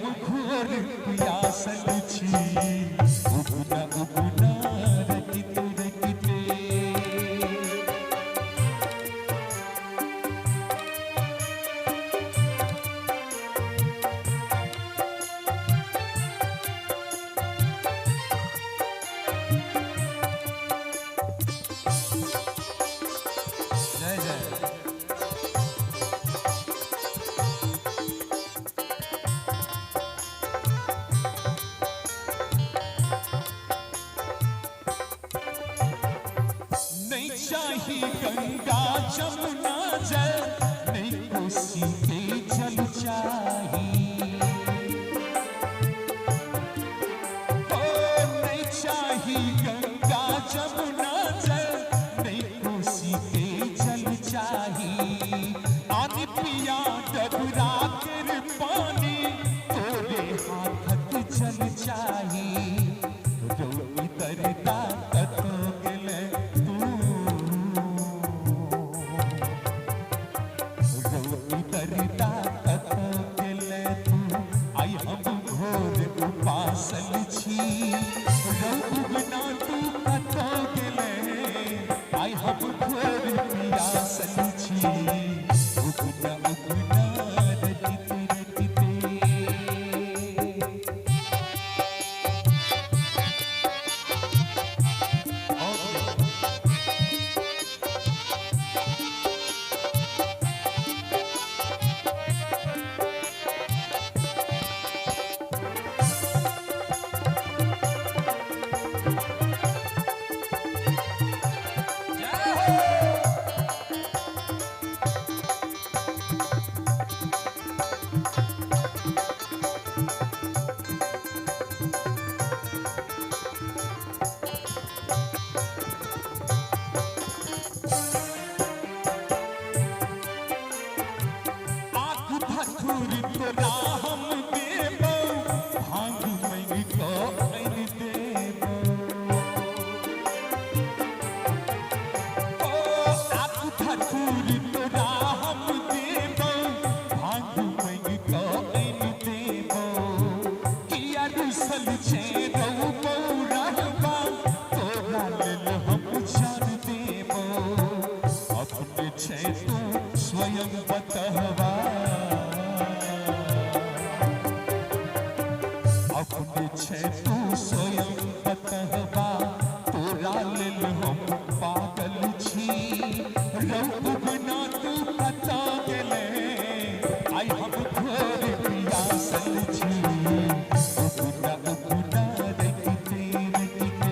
हम घोर पियासल छी उगना उगना रखते रखते जय जय नहीं चाही गंगा जमुना जल नहीं कोसी के जल चाही ओ नहीं चाही गंगा जमुना जल नहीं कोसी के जल चाही आदि पिया डबरा कर पानी तोरे हाथक जल चाही रोई तरता कतो गेले तरता कतो गेले तू आई हम घोर उपासल छी उगना तू कतो गेले आई हम घोर पियासल छी उगना उगना रखते रखते तोरा हम देबो भांग मंग को अन देबो ओ आप ठाकुर तोरा हम देबो भांग मंग को अन देबो किया रुसल छे रहुबो रहबा तोरा लेल हम जान देबो अपने छे तू स्वयं बतहवा अपने छे तू स्वयं बतहबा तोरा लेल हम पागल छी रौगना तू कता गेले आई हम घोर पियासल छी उगना उगना रखते रखते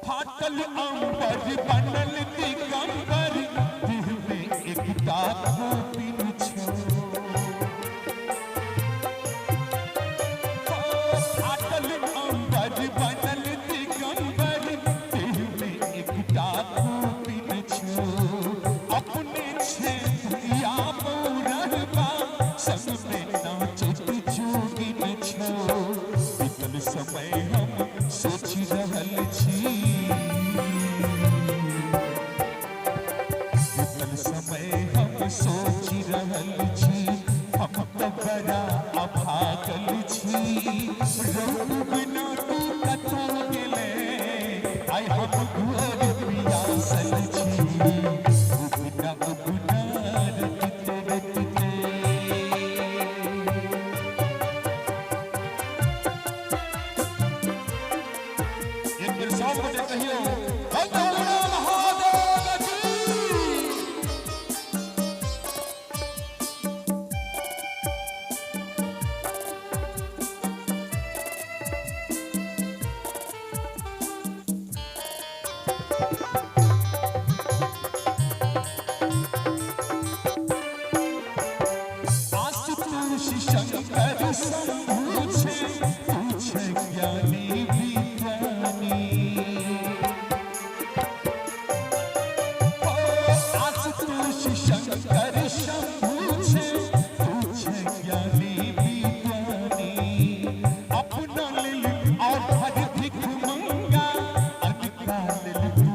फाटल अंबर बनल दिगंबर दिल में एकटा खोपिन छो फाटल अंबर बनल दिगंबर दिल में एकटा खोपिन छो अपने छे या रहबा संग में नाचत जोगिन छो बीतल समय हम सोच रहल छी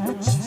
पूछे